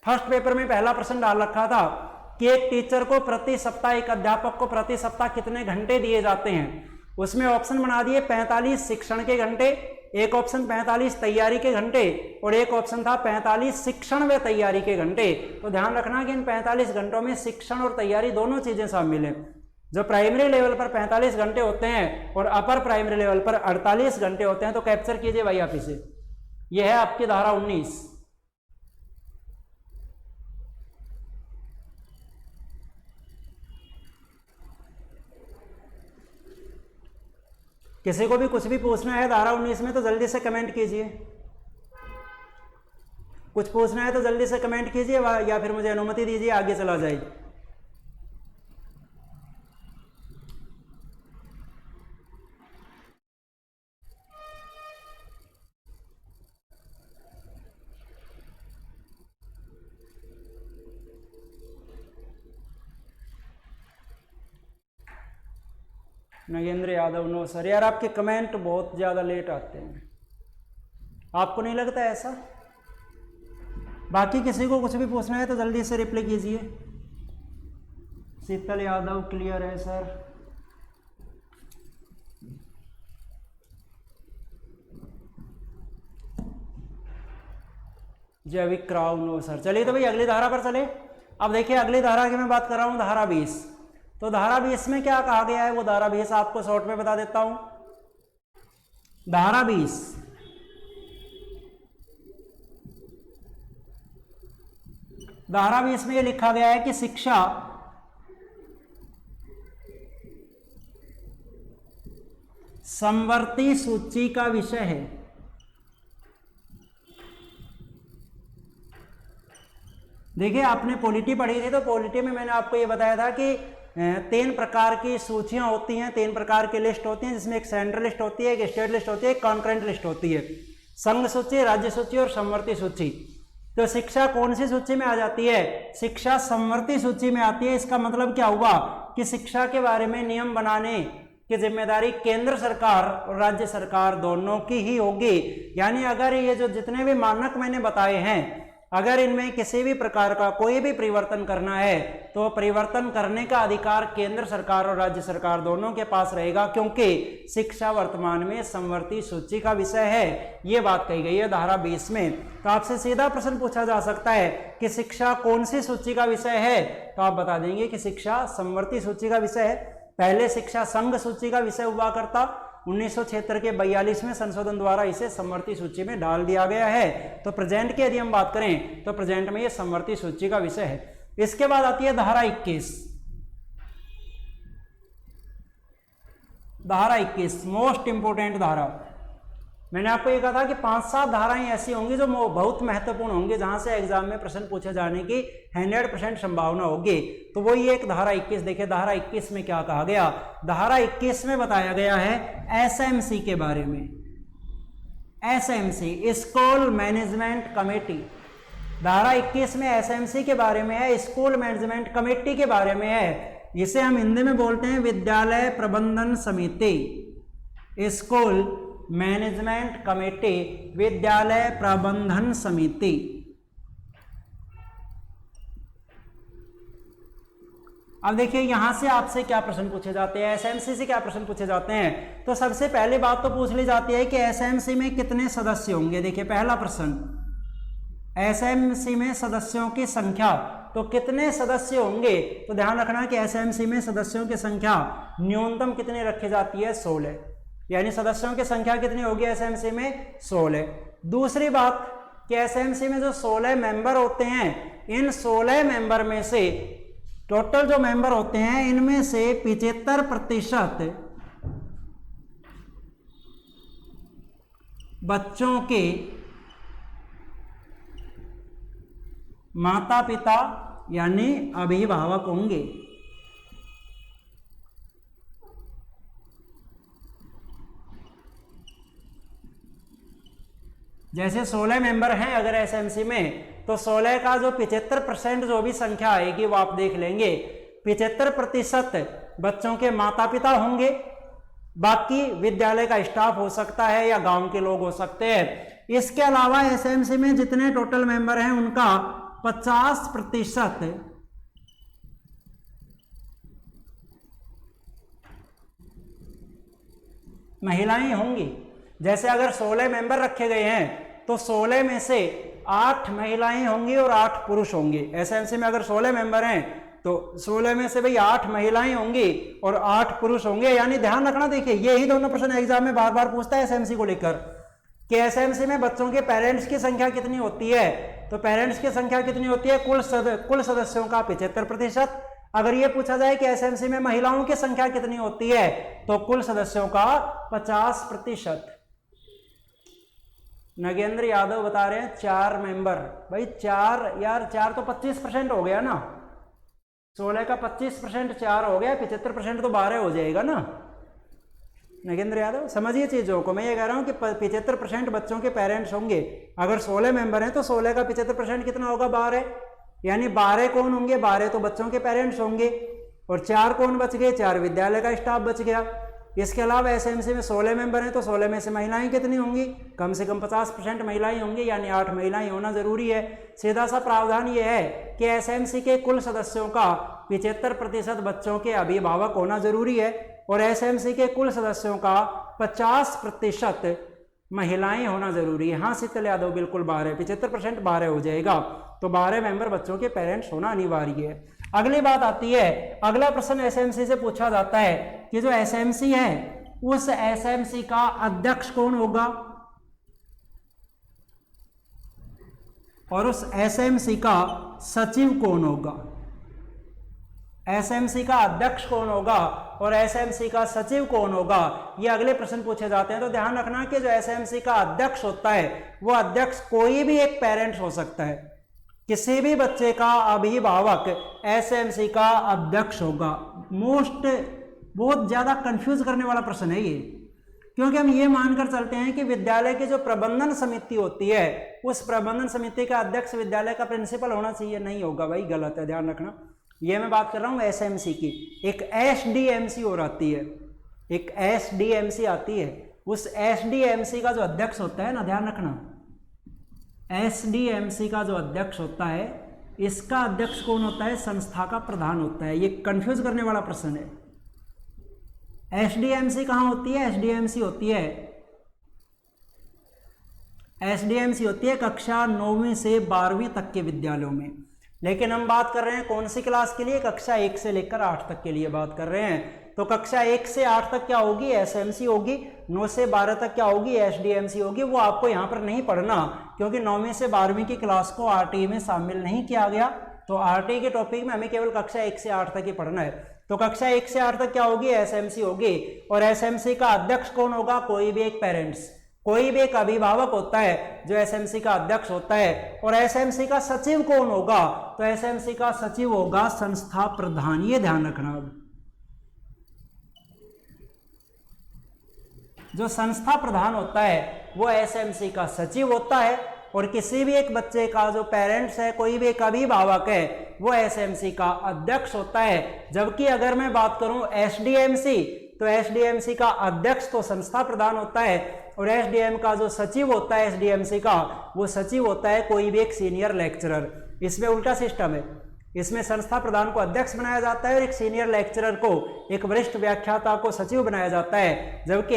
फर्स्ट पेपर में पहला प्रश्न डाल रखा था कि एक टीचर को प्रति सप्ताह, एक अध्यापक को प्रति सप्ताह कितने घंटे दिए जाते हैं। उसमें ऑप्शन बना दिए 45 शिक्षण के घंटे, एक ऑप्शन 45 तैयारी के घंटे और एक ऑप्शन था 45 शिक्षण व तैयारी के घंटे। तो ध्यान रखना कि इन 45 घंटों में शिक्षण और तैयारी दोनों चीजें शामिल है। जो प्राइमरी लेवल पर 45 घंटे होते हैं और अपर प्राइमरी लेवल पर 48 घंटे होते हैं। तो कैप्चर कीजिए भाई आप इसे। यह है आपकी धारा 19। किसी को भी कुछ भी पूछना है धारा 19 में तो जल्दी से कमेंट कीजिए। कुछ पूछना है तो जल्दी से कमेंट कीजिए या फिर मुझे अनुमति दीजिए, आगे चला जाए। Nagendra Yadav, no sir. यार आपके कमेंट बहुत ज़्यादा लेट आते हैं, आपको नहीं लगता ऐसा? बाकी किसी को कुछ भी पूछना है तो जल्दी से रिप्लाई कीजिए। शीतल यादव, क्लियर है सर। जैविक क्राउ, नो सर। चलिए तो भाई अगली धारा पर चले। अब देखिए अगली धारा की मैं बात कर रहा हूँ, धारा 20। तो धारा 20 में क्या कहा गया है, वो धारा 20 आपको शॉर्ट में बता देता हूं। धारा 20 में ये लिखा गया है कि शिक्षा समवर्ती सूची का विषय है। देखिए आपने पॉलिटी पढ़ी थी, तो पॉलिटी में मैंने आपको ये बताया था कि 3 प्रकार की सूचियां होती हैं, 3 प्रकार की लिस्ट होती हैं, जिसमें एक सेंट्रल लिस्ट होती है, एक स्टेट लिस्ट होती है, एक कॉन्करेंट लिस्ट होती है। संघ सूची, राज्य सूची और समवर्ती सूची। तो शिक्षा कौन सी सूची में आ जाती है? शिक्षा समवर्ती सूची में आती है। इसका मतलब क्या हुआ कि शिक्षा के बारे में नियम बनाने की जिम्मेदारी केंद्र सरकार और राज्य सरकार दोनों की ही होगी। यानी अगर ये जो जितने भी मानक मैंने बताए हैं, अगर इनमें किसी भी प्रकार का कोई भी परिवर्तन करना है तो परिवर्तन करने का अधिकार केंद्र सरकार और राज्य सरकार दोनों के पास रहेगा, क्योंकि शिक्षा वर्तमान में समवर्ती सूची का विषय है। ये बात कही गई है धारा 20 में। तो आपसे सीधा प्रश्न पूछा जा सकता है कि शिक्षा कौन सी सूची का विषय है, तो आप बता देंगे कि शिक्षा समवर्ती सूची का विषय है। पहले शिक्षा संघ सूची का विषय हुआ करता, 1976 के 42वें संशोधन द्वारा इसे समवर्ती सूची में डाल दिया गया है। तो प्रेजेंट की यदि हम बात करें तो प्रेजेंट में ये समवर्ती सूची का विषय है। इसके बाद आती है धारा 21। धारा 21 मोस्ट इंपोर्टेंट धारा। मैंने आपको ये कहा था कि 5-7 धाराएं ऐसी होंगी जो बहुत महत्वपूर्ण होंगी, जहां से एग्जाम में प्रश्न पूछे जाने की 100% संभावना होगी। तो वो ये एक धारा 21। देखिए धारा 21 में क्या कहा गया। धारा 21 में बताया गया है एसएमसी के बारे में। SMC, school management committee. धारा 21 में एसएमसी के बारे में है, स्कूल मैनेजमेंट कमेटी के बारे में है। इसे हम हिंदी में बोलते हैं विद्यालय प्रबंधन समिति। स्कूल मैनेजमेंट कमेटी, विद्यालय प्रबंधन समिति। अब देखिए यहां से आपसे क्या प्रश्न पूछे जाते हैं, एसएमसी से क्या प्रश्न पूछे जाते हैं। तो सबसे पहली बात तो पूछ ली जाती है कि एसएमसी में कितने सदस्य होंगे। देखिए पहला प्रश्न, एसएमसी में सदस्यों की संख्या, तो कितने सदस्य होंगे। तो ध्यान रखना कि एसएमसी में सदस्यों की संख्या न्यूनतम कितनी रखी जाती है, 16। यानी सदस्यों की संख्या कितनी होगी एसएमसी में, 16। दूसरी बात कि एसएमसी में जो 16 मेंबर होते हैं, इन 16 मेंबर में से टोटल जो मेंबर होते हैं इनमें से 75% बच्चों के माता पिता यानी अभिभावक होंगे। जैसे 16 मेंबर हैं अगर एसएमसी में, तो 16 का जो 75% जो भी संख्या आएगी वो आप देख लेंगे। 75% बच्चों के माता पिता होंगे बाकी विद्यालय का स्टाफ हो सकता है या गांव के लोग हो सकते हैं। इसके अलावा एसएमसी में जितने टोटल मेंबर हैं उनका 50% महिलाएं होंगी। जैसे अगर 16 मेंबर रखे गए हैं तो 16 में से 8 महिलाएं होंगी और 8 पुरुष होंगे। एसएमसी में अगर 16 मेंबर हैं तो 16 में से भाई 8 महिलाएं होंगी और 8 पुरुष होंगे। यानी ध्यान रखना, देखिए यही दोनों प्रश्न एग्जाम में बार बार पूछता है एसएमसी को लेकर कि एसएमसी में बच्चों के पेरेंट्स की संख्या कितनी होती है। तो पेरेंट्स की संख्या कितनी होती है, कुल सदस्यों का 75%। अगर ये पूछा जाए कि एसएमसी में महिलाओं की संख्या कितनी होती है तो कुल सदस्यों का 50%। नगेंद्र यादव बता रहे हैं 4 मेंबर। भाई 4 यार, 4 तो 25% हो गया ना, 16 का 25% 4 हो गया, 75% तो 12 हो जाएगा ना। नगेंद्र यादव समझिए चीजों को, मैं ये कह रहा हूं कि 75% बच्चों के पेरेंट्स होंगे। अगर 16 मेंबर हैं तो 16 का 75% कितना होगा, 12। यानी 12 कौन होंगे, 12 तो बच्चों के पेरेंट्स होंगे और 4 कौन बच गए, 4 विद्यालय का स्टाफ बच गया। इसके अलावा एसएमसी में 16 मेंबर हैं तो 16 में से महिलाएं कितनी होंगी, कम से कम 50% महिलाएं होंगी, यानी 8 महिलाएं होना जरूरी है। सीधा सा प्रावधान यह है कि एसएमसी के कुल सदस्यों का 75% बच्चों के अभिभावक होना जरूरी है और एसएमसी के कुल सदस्यों का 50% महिलाएं होना जरूरी है। हाँ शीतल यादव बिल्कुल 12, 75% 12 हो जाएगा, तो 12 मेंबर बच्चों के पेरेंट्स होना अनिवार्य है। अगली बात आती है, अगला प्रश्न एसएमसी से पूछा जाता है कि जो एसएमसी है उस एसएमसी का अध्यक्ष कौन होगा और उस एसएमसी का सचिव कौन होगा। एसएमसी का अध्यक्ष कौन होगा और एसएमसी का सचिव कौन होगा, ये अगले प्रश्न पूछे जाते हैं। तो ध्यान रखना कि जो एसएमसी का अध्यक्ष होता है वो अध्यक्ष कोई भी एक पेरेंट्स हो सकता है, किसी भी बच्चे का अभिभावक एसएमसी का अध्यक्ष होगा। बहुत ज्यादा कंफ्यूज करने वाला प्रश्न है ये, क्योंकि हम ये मानकर चलते हैं कि विद्यालय की जो प्रबंधन समिति होती है उस प्रबंधन समिति का अध्यक्ष विद्यालय का प्रिंसिपल होना चाहिए। नहीं होगा भाई, गलत है, ध्यान रखना। ये मैं बात कर रहा हूँ एसएमसी की। एक एसडीएमसी और आती है, एक एसडीएमसी आती है। उस एसडीएमसी का जो अध्यक्ष होता है ना, ध्यान रखना, एसडीएमसी का जो अध्यक्ष होता है इसका अध्यक्ष कौन होता है, संस्था का प्रधान होता है। ये कंफ्यूज करने वाला प्रश्न है। एसडीएमसी कहां होती है, एसडीएमसी होती है कक्षा 9वीं से 12वीं तक के विद्यालयों में। लेकिन हम बात कर रहे हैं कौन सी क्लास के लिए, कक्षा 1 से लेकर 8 तक के लिए बात कर रहे हैं। तो कक्षा 1 से 8 तक क्या होगी, एसएमसी होगी। 9 से 12 तक क्या होगी, एसडीएमसी होगी। वो आपको यहाँ पर नहीं पढ़ना, क्योंकि 9वीं से 12वीं की क्लास को आरटीई में शामिल नहीं किया गया। तो आरटीई के टॉपिक में हमें केवल कक्षा 1 से 8 तक ही पढ़ना है। तो कक्षा 1 से 8 तक क्या होगी, एसएमसी होगी। और एसएमसी का अध्यक्ष कौन होगा, कोई भी एक पेरेंट्स, कोई भी एक अभिभावक होता है जो एसएमसी का अध्यक्ष होता है। और एसएमसी का सचिव कौन होगा, तो एसएमसी का सचिव होगा संस्था प्रधान। ये ध्यान रखना, जो संस्था प्रधान होता है वो एसएमसी का सचिव होता है। और किसी भी एक बच्चे का जो पेरेंट्स है, कोई भी एक अभिभावक है, वो एसएमसी का अध्यक्ष होता है। जबकि अगर मैं बात करूं एसडीएमसी, तो एसडीएमसी का अध्यक्ष तो संस्था प्रधान होता है और एसडीएम का जो सचिव होता है एसडीएमसी का, वो सचिव होता है कोई भी एक सीनियर लेक्चरर। इसमें उल्टा सिस्टम है, इसमें संस्था प्रधान को अध्यक्ष बनाया जाता है और एक सीनियर लेक्चरर को, एक वरिष्ठ व्याख्याता को सचिव बनाया जाता है। जबकि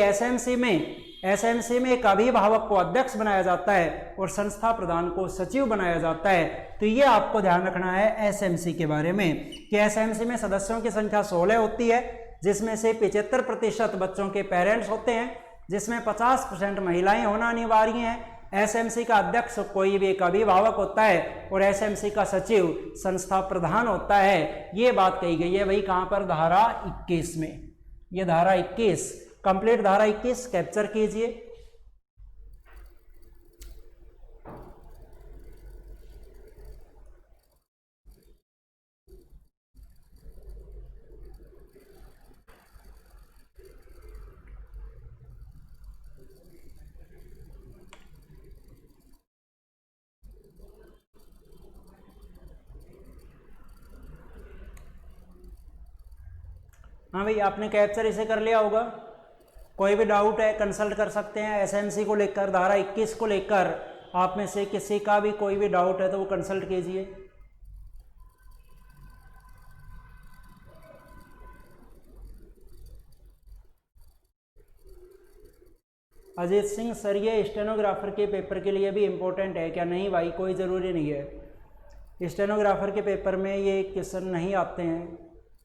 एसएमसी में एक अभिभावक को अध्यक्ष बनाया जाता है और संस्था प्रधान को सचिव बनाया जाता है। तो ये आपको ध्यान रखना है एसएमसी के बारे में कि एसएमसी में सदस्यों की संख्या 16 होती है, जिसमें से 75% बच्चों के पेरेंट्स होते हैं, जिसमें 50% महिलाएं होना अनिवार्य हैं। एसएमसी का अध्यक्ष कोई भी एक अभिभावक होता है और एसएमसी का सचिव संस्था प्रधान होता है। ये बात कही गई है भाई कहां पर, धारा 21 में। ये धारा 21 कंप्लीट, धारा 21 कैप्चर कीजिए। हाँ भाई, आपने कैप्चर इसे कर लिया होगा। कोई भी डाउट है कंसल्ट कर सकते हैं, एसएमसी को लेकर, धारा 21 को लेकर आप में से किसी का भी कोई भी डाउट है तो वो कंसल्ट कीजिए। अजीत सिंह सर, ये स्टेनोग्राफर के पेपर के लिए भी इम्पोर्टेंट है क्या? नहीं भाई, कोई ज़रूरी नहीं है। स्टेनोग्राफर के पेपर में ये क्वेश्चन नहीं आते हैं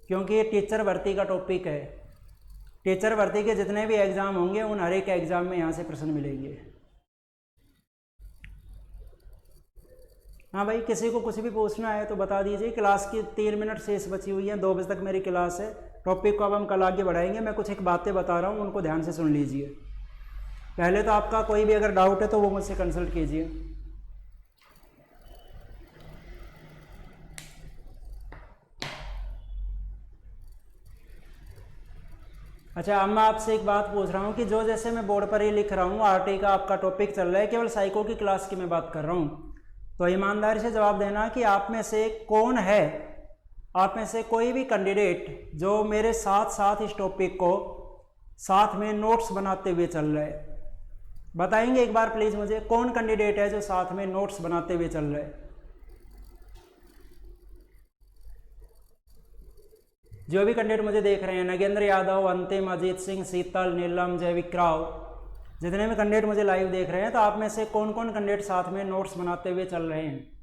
क्योंकि ये टीचर भर्ती का टॉपिक है। टीचर भर्ती के जितने भी एग्ज़ाम होंगे उन हर एक एग्ज़ाम में यहाँ से प्रश्न मिलेंगे। हाँ भाई, किसी को कुछ भी पूछना है तो बता दीजिए। क्लास की 3 मिनट शेष बची हुई है, 2 बजे तक मेरी क्लास है। टॉपिक को अब हम कल आगे बढ़ाएंगे। मैं कुछ एक बातें बता रहा हूँ, उनको ध्यान से सुन लीजिए। पहले तो आपका कोई भी अगर डाउट है तो वो मुझसे कंसल्ट कीजिए। अच्छा, अब मैं आपसे एक बात पूछ रहा हूँ कि जो जैसे मैं बोर्ड पर ही लिख रहा हूँ, आरटी का आपका टॉपिक चल रहा है, केवल साइको की क्लास की मैं बात कर रहा हूँ, तो ईमानदारी से जवाब देना कि आप में से कौन है, आप में से कोई भी कैंडिडेट जो मेरे साथ साथ इस टॉपिक को साथ में नोट्स बनाते हुए चल रहा है। बताएंगे एक बार प्लीज़ मुझे, कौन कैंडिडेट है जो साथ में नोट्स बनाते हुए चल रहा है? जो भी कैंडिडेट मुझे देख रहे हैं, नगेंद्र यादव, अंतिम, अजीत सिंह, शीतल, नीलम, जैविक राव, जितने भी कैंडिडेट मुझे लाइव देख रहे हैं, तो आप में से कौन कौन कैंडिडेट साथ में नोट्स बनाते हुए चल रहे हैं?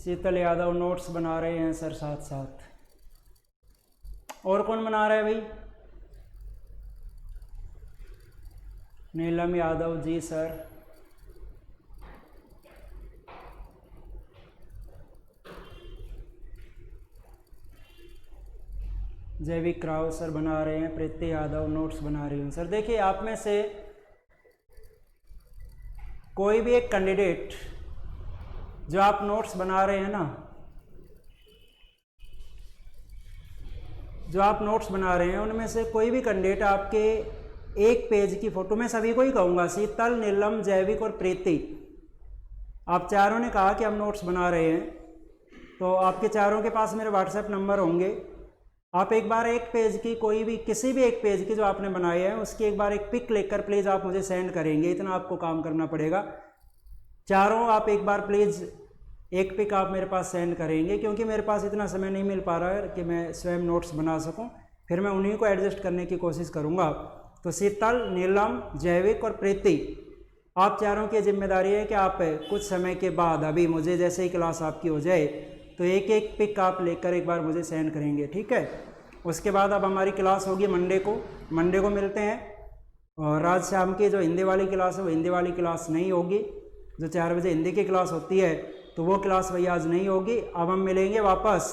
शीतल यादव नोट्स बना रहे हैं सर साथ साथ। और कौन बना रहा है भाई? नीलम यादव जी सर। जैविक राव सर बना रहे हैं। प्रीति यादव नोट्स बना रही हूँ सर। देखिए, आप में से कोई भी एक कैंडिडेट जो आप नोट्स बना रहे हैं ना, जो आप नोट्स बना रहे हैं, उनमें से कोई भी कैंडिडेट आपके एक पेज की फ़ोटो, मैं सभी को ही कहूँगा, शीतल, नीलम, जैविक और प्रीति, आप चारों ने कहा कि हम नोट्स बना रहे हैं, तो आपके चारों के पास मेरे व्हाट्सएप नंबर होंगे। आप एक बार एक पेज की, कोई भी किसी भी एक पेज की जो आपने बनाए हैं उसकी एक बार एक पिक लेकर प्लीज़ आप मुझे सेंड करेंगे। इतना आपको काम करना पड़ेगा। चारों आप एक बार प्लीज़ एक पिक आप मेरे पास सेंड करेंगे, क्योंकि मेरे पास इतना समय नहीं मिल पा रहा है कि मैं स्वयं नोट्स बना सकूं। फिर मैं उन्हीं को एडजस्ट करने की कोशिश करूंगा। तो शीतल, नीलम, जैविक और प्रीति, आप चारों की जिम्मेदारी है कि आप कुछ समय के बाद, अभी मुझे जैसे ही क्लास आपकी हो जाए तो एक एक पिक आप लेकर एक बार मुझे सेंड करेंगे, ठीक है? उसके बाद अब हमारी क्लास होगी मंडे को मिलते हैं। और आज शाम की जो हिंदी वाली क्लास है वो हिंदी वाली क्लास नहीं होगी। जो 4 बजे हिंदी की क्लास होती है तो वो क्लास भैया आज नहीं होगी। अब हम मिलेंगे वापस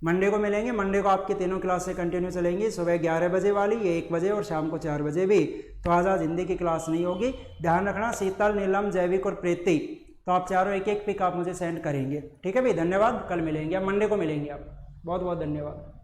मंडे को मिलेंगे। मंडे को आपकी तीनों क्लासें कंटिन्यू चलेंगी, सुबह 11 बजे वाली, 1 बजे और शाम को 4 बजे भी। तो आज हिंदी की क्लास नहीं होगी, ध्यान रखना। शीतल, नीलम, जैविक और प्रीति, तो आप चारों एक एक पिक आप मुझे सेंड करेंगे, ठीक है भाई? धन्यवाद, कल मिलेंगे, अब मंडे को मिलेंगे आप। बहुत बहुत धन्यवाद।